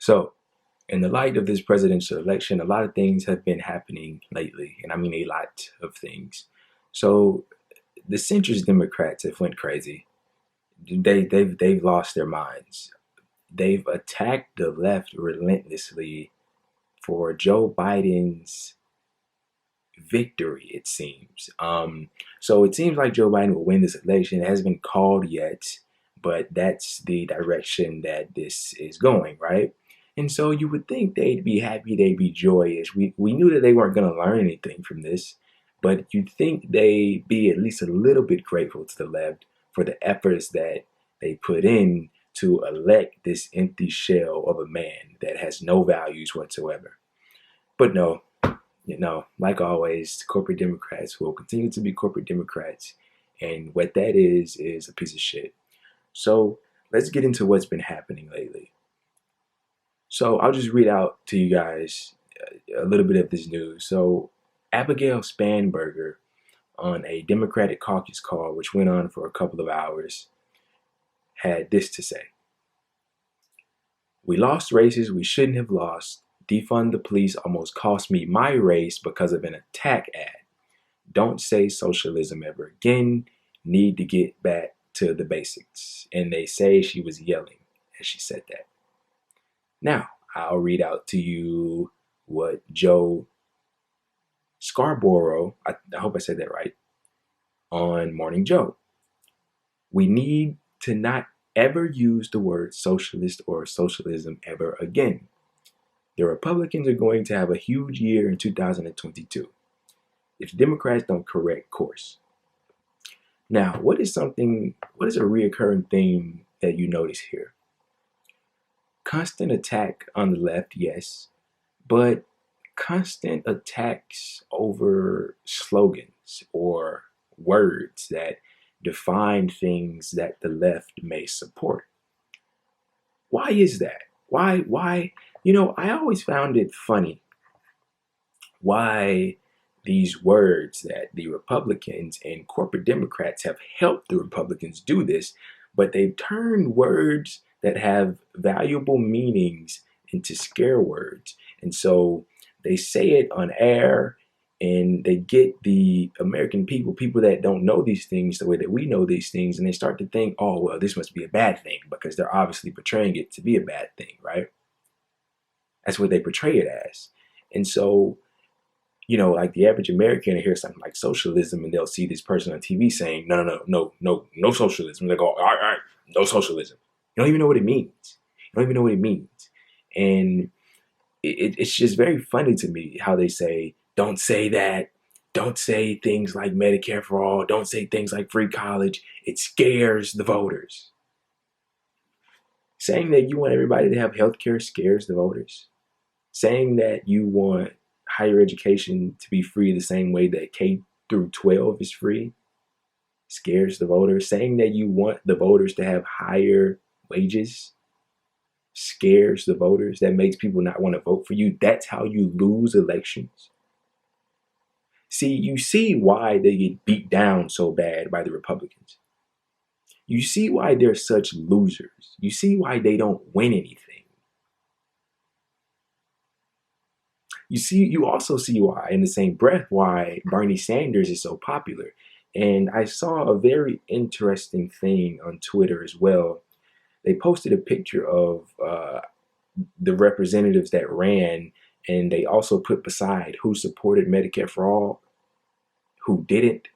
So, in the light of this presidential election, a lot of things have been happening lately, and I mean a lot of things. So, the centrist Democrats have went crazy. They've lost their minds. They've attacked the left relentlessly for Joe Biden's victory, it seems. So it seems like Joe Biden will win this election. It hasn't been called yet, but that's the direction that this is going, right? And so you would think they'd be happy, they'd be joyous. We knew that they weren't going to learn anything from this, but you'd think they'd be at least a little bit grateful to the left for the efforts that they put in to elect this empty shell of a man that has no values whatsoever. But no, like always, corporate Democrats will continue to be corporate Democrats. And what that is a piece of shit. So let's get into what's been happening lately. So I'll just read out to you guys a little bit of this news. So Abigail Spanberger on a Democratic caucus call, which went on for a couple of hours, had this to say. We lost races we shouldn't have lost. Defund the police almost cost me my race because of an attack ad. Don't say socialism ever again. Need to get back to the basics. And they say she was yelling as she said that. Now, I'll read out to you what Joe Scarborough, I hope I said that right, on Morning Joe. We need to not ever use the word socialist or socialism ever again. The Republicans are going to have a huge year in 2022 if the Democrats don't correct course. Now, what is a reoccurring theme that you notice here? Constant attack on the left, yes, but constant attacks over slogans or words that define things that the left may support. Why is that? Why? I always found it funny why these words that the Republicans and corporate Democrats have helped the Republicans do this, but they've turned words that have valuable meanings into scare words. And so they say it on air and they get the American people that don't know these things the way that we know these things, and they start to think, oh, well, this must be a bad thing because they're obviously portraying it to be a bad thing, right? That's what they portray it as. And so, like the average American will hear something like socialism and they'll see this person on TV saying, no socialism. They go, all right, no socialism. You don't even know what it means. And it's just very funny to me how they say, don't say that. Don't say things like Medicare for all. Don't say things like free college. It scares the voters. Saying that you want everybody to have health care scares the voters. Saying that you want higher education to be free the same way that K through 12 is free scares the voters. Saying that you want the voters to have higher wages scares the voters. That makes people not want to vote for you. That's how you lose elections. See, you see why they get beat down so bad by the Republicans. You see why they're such losers. You see why they don't win anything. You also see why, in the same breath, why Bernie Sanders is so popular. And I saw a very interesting thing on Twitter as well. They posted a picture of the representatives that ran, and they also put beside who supported Medicare for all, who didn't,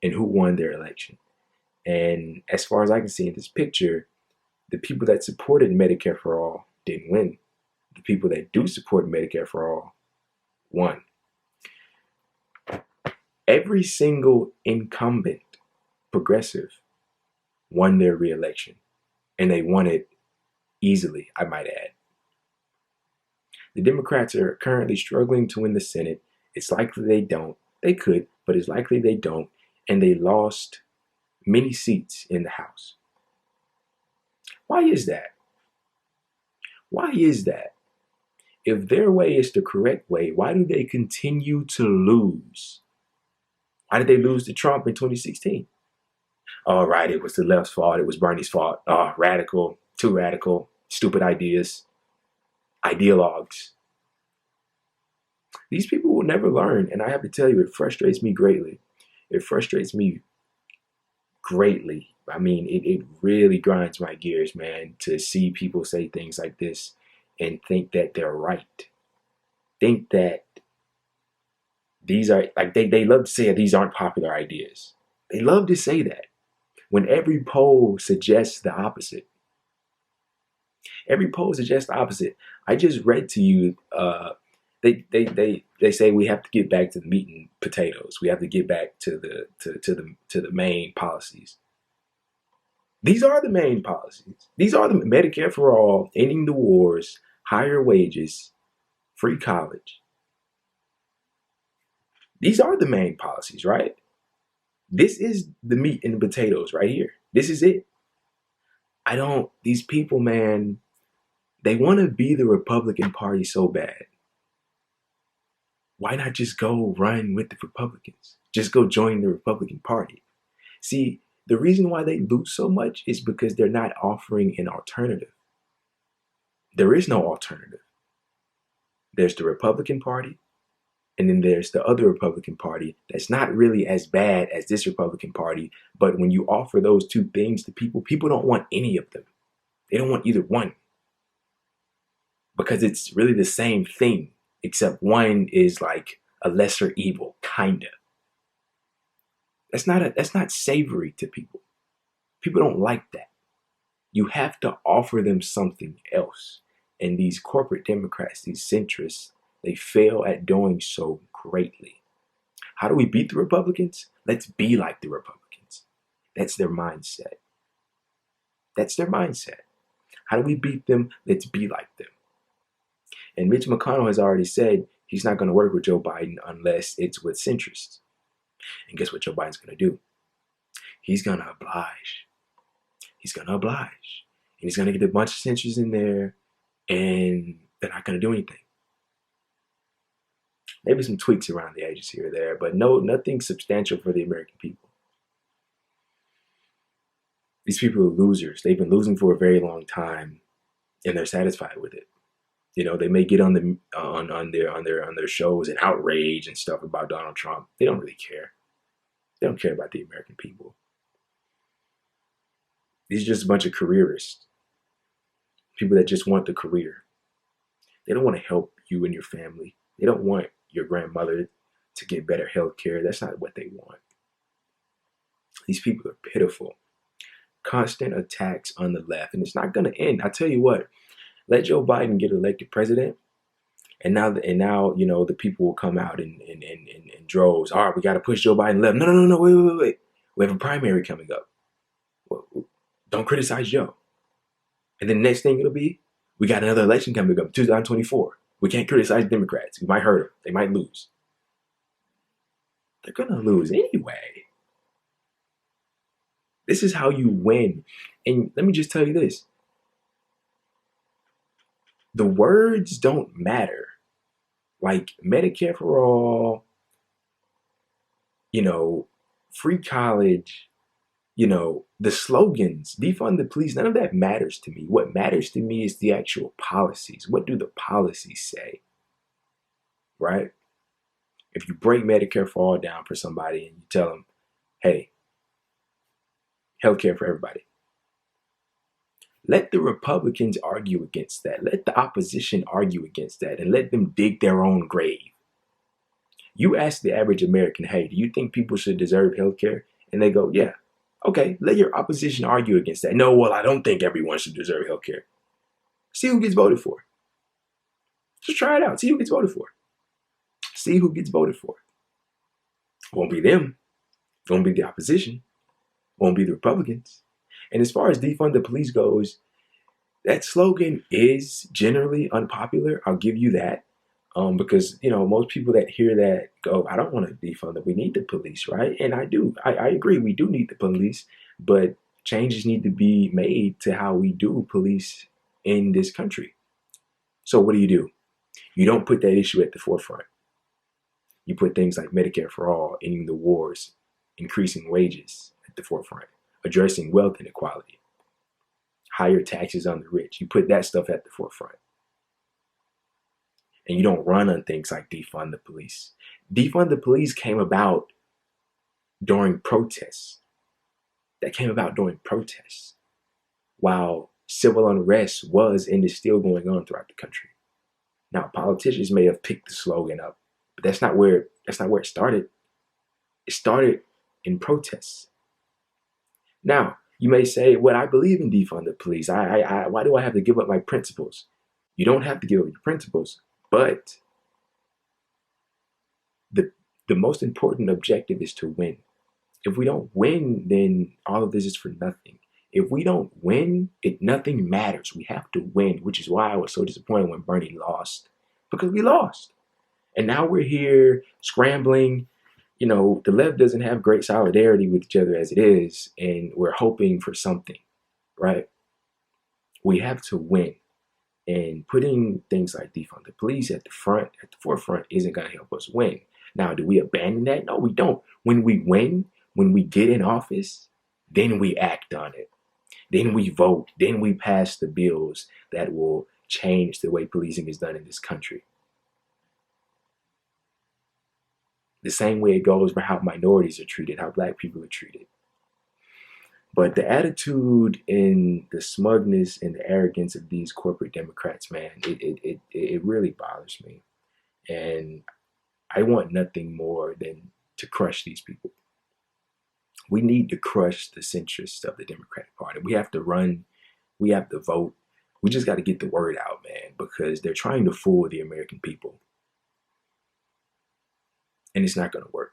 and who won their election. And as far as I can see in this picture, the people that supported Medicare for all didn't win. The people that do support Medicare for all won. Every single incumbent progressive won their reelection, and they won it easily, I might add. The Democrats are currently struggling to win the Senate. It's likely they don't. They could, but it's likely they don't. And they lost many seats in the House. Why is that? Why is that? If their way is the correct way, why do they continue to lose? Why did they lose to Trump in 2016? All right, it was the left's fault. It was Bernie's fault. Oh, radical, too radical, stupid ideas. ideologues. These people will never learn, and I have to tell you, it frustrates me greatly. It frustrates me greatly. I mean, it really grinds my gears, man, to see people say things like this and think that they're right. Think that these are, like, they love to say that these aren't popular ideas. They love to say that when every poll suggests the opposite. Every poll suggests the opposite. I just read to you, they say we have to get back to the meat and potatoes. We have to get back to the main policies. These are the main policies. These are the Medicare for all, ending the wars, higher wages, free college. These are the main policies, right? This is the meat and the potatoes right here. This is it. These people, man, they want to be the Republican Party so bad. Why not just go run with the Republicans? Just go join the Republican Party. See, the reason why they lose so much is because they're not offering an alternative. There is no alternative. There's the Republican Party, and then there's the other Republican Party that's not really as bad as this Republican Party. But when you offer those two things to people, people don't want any of them. They don't want either one. Because it's really the same thing, except one is like a lesser evil, kinda. That's not savory to people. People don't like that. You have to offer them something else. And these corporate Democrats, these centrists, they fail at doing so greatly. How do we beat the Republicans? Let's be like the Republicans. That's their mindset. That's their mindset. How do we beat them? Let's be like them. And Mitch McConnell has already said he's not going to work with Joe Biden unless it's with centrists. And guess what Joe Biden's going to do? He's going to oblige. He's going to oblige. And he's going to get a bunch of centrists in there, and they're not going to do anything. Maybe some tweaks around the edges here or there, but nothing substantial for the American people. These people are losers. They've been losing for a very long time, and they're satisfied with it. You know, they may get on their shows and outrage and stuff about Donald Trump. They don't really care. They don't care about the American people. These are just a bunch of careerists. People that just want the career. They don't want to help you and your family. They don't want your grandmother to get better health care. That's not what they want. These people are pitiful. Constant attacks on the left. And it's not going to end. I tell you what, let Joe Biden get elected president. And now, you know, the people will come out in droves. All right, we got to push Joe Biden left. No, wait. We have a primary coming up. Well, don't criticize Joe. And then the next thing it'll be, we got another election coming up, 2024. We can't criticize Democrats. We might hurt them. They might lose. They're going to lose anyway. This is how you win. And let me just tell you this. The words don't matter. Like Medicare for all, you know, free college, you know, the slogans, defund the police, none of that matters to me. What matters to me is the actual policies. What do the policies say? Right? If you break Medicare for all down for somebody and you tell them, hey, healthcare for everybody. Let the Republicans argue against that. Let the opposition argue against that and let them dig their own grave. You ask the average American, hey, do you think people should deserve healthcare? And they go, yeah. Okay, let your opposition argue against that. No, well, I don't think everyone should deserve healthcare. See who gets voted for. Just try it out. See who gets voted for. See who gets voted for. It won't be them. It won't be the opposition. It won't be the Republicans. And as far as defund the police goes, that slogan is generally unpopular. I'll give you that. Because, you know, most people that hear that go, I don't want to defund it. We need the police, right? And I do. I agree. We do need the police. But changes need to be made to how we do police in this country. So what do? You don't put that issue at the forefront. You put things like Medicare for all, ending the wars, increasing wages at the forefront, addressing wealth inequality, higher taxes on the rich. You put that stuff at the forefront. And you don't run on things like defund the police. Defund the police came about during protests. That came about during protests, while civil unrest was and is still going on throughout the country. Now, politicians may have picked the slogan up, but that's not where it started. It started in protests. Now, you may say, "Well, I believe in defund the police. Why do I have to give up my principles?" You don't have to give up your principles, but the the most important objective is to win. If we don't win, then all of this is for nothing. If we don't win, nothing matters. We have to win, which is why I was so disappointed when Bernie lost, because we lost. And now we're here scrambling. You know, the left doesn't have great solidarity with each other as it is, and we're hoping for something, right? We have to win. And putting things like defund the police at the forefront, isn't going to help us win. Now, do we abandon that? No, we don't. When we win, when we get in office, then we act on it. Then we vote. Then we pass the bills that will change the way policing is done in this country. The same way it goes for how minorities are treated, how black people are treated. But the attitude and the smugness and the arrogance of these corporate Democrats, man, it really bothers me. And I want nothing more than to crush these people. We need to crush the centrists of the Democratic Party. We have to run. We have to vote. We just got to get the word out, man, because they're trying to fool the American people. And it's not going to work.